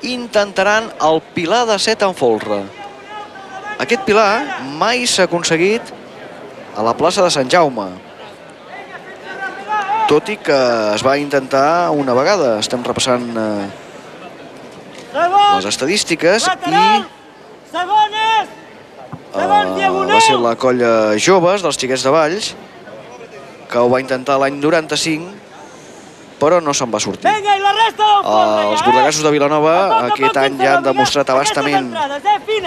intentaran el pilar de 7 en folre. Aquest pilar mai s'ha aconseguit a la plaça de Sant Jaume, tot i que es va intentar una vegada. Estem repassant les estadístiques i va ser la colla Joves dels Xiquets de Valls que ho va intentar l'any 95, però no se'n va sortir. Els bordegassos de Vilanova aquest any ja han demostrat a bastament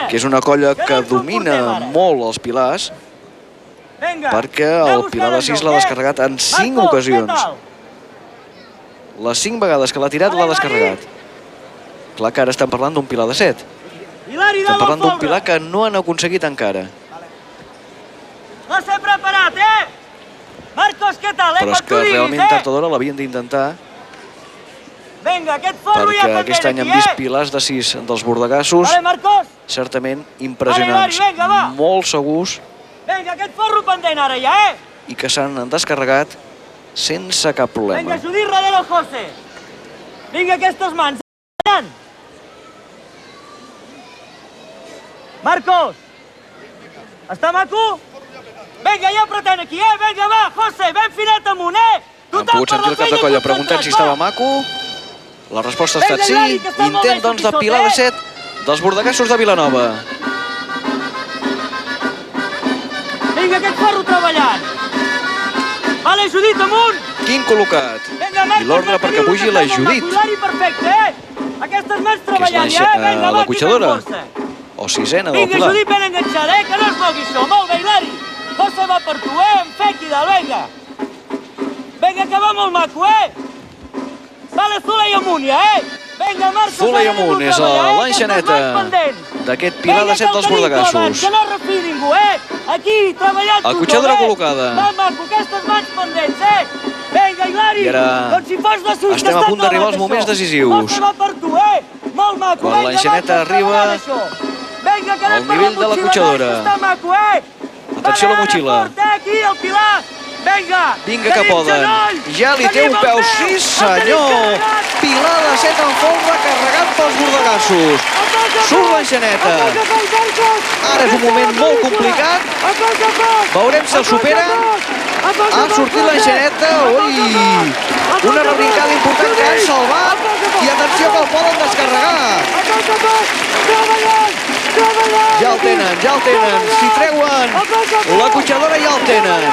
que és una colla que domina molt els pilars, perquè el pilar de 6 l'ha descarregat en 5 ocasions. Les 5 vegades que l'ha tirat l'ha descarregat. Clar que ara estem parlant d'un pilar de 7. Estem parlant d'un pilar que no han aconseguit encara. No s'he preparat, Marcos, què tal, però és que realment tard o d'hora l'havien d'intentar, perquè aquest any han vist pilars de 6 dels bordegassos certament impressionants, molt segurs, i que s'han descarregat sense cap problema. Vinga, Judit, darrere el José. Vinga, aquestes mans. Marcos, està maco? Vinga, ja apretant aquí, vinga, va, José, ben finet amunt, Han pogut sentir el cap de colla preguntant si estava maco. La resposta ha estat sí. Intent, doncs, de pilar de 7 dels bordegassos de Vilanova. Vinga, aquest forro treballant. Vale, Judit, amunt. Quin col·locat. I l'ordre perquè pugi la Judit. Perfecte, aquestes mans treballant, ja. La cotxadora. O sisena del pilar. Vinga, Judit, ben enganxada, que no es mogui això. Molt bé, Hilari. José va per tu, amb fec i dalt, vinga. Vinga, que va molt maco, Vale, Zula i amunt, ja, Vinga, Marcos. Zula i amunt és l'enxaneta d'aquest pilar de 7 dels bordegassos. Que no refi ningú, Aquí, treballant tothom, Cotxadora col·locada. Va, maco, aquestes mans pendents, Vinga, Hilari. I ara estem a punt d'arribar als moments decisius. José va per tu, Molt maco, quan l'enxaneta arriba al nivell de la cotxadora. Atenció a la motxilla. Vinga, que poden. Ja li té un peu, sí senyor. Pilar de 7 en folre carregat pels bordegassos. Surt l'enxaneta. Ara és un moment molt complicat. Veurem si el supera. Ha sortit l'enxaneta. Ui! Una rebrincada important que han salvat. I atenció que el poden descarregar. Ja el tenen, ja el tenen. Si treuen la cotxadora ja el tenen.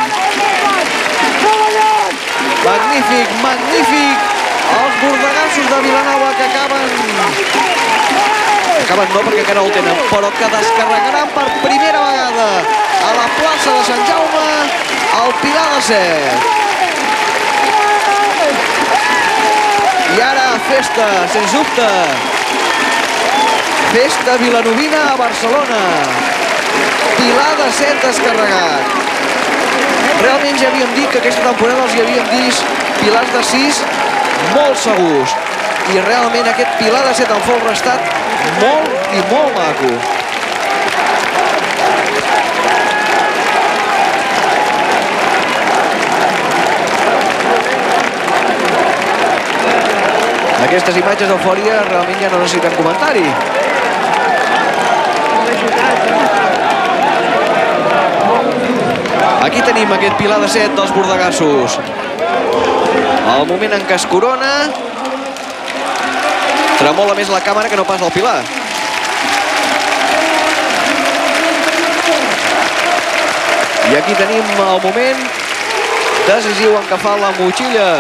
Magnífic, magnífic. Els bordegassos de Vilanova que acaben no perquè encara no el tenen, però que descarregaran per primera vegada a la plaça de Sant Jaume el pilar de 7. I ara festa, sens dubte. Festa vilanovina a Barcelona. Pilar de 7 descarregat. Realment ja havíem dit que aquesta temporada els hi havíem vist pilars de 6 molt segurs. I realment aquest pilar de 7 en folre ha estat molt i molt maco. Aquestes imatges d'eufòria realment ja no necessiten comentari. Aquí tenim aquest pilar de 7 dels bordegassos. El moment en què es corona. Tremola més la càmera que no pas el pilar. I aquí tenim el moment decisiu en què fa la motxilla.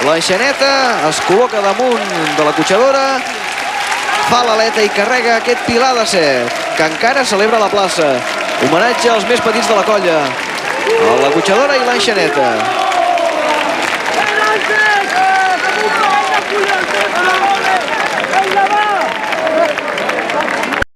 L'enxaneta es col·loca damunt de la cotxadora, fa l'aleta i carrega aquest pilar de 7, que encara celebra la plaça. Homenatge als més petits de la colla, la cotxadora i l'enxaneta.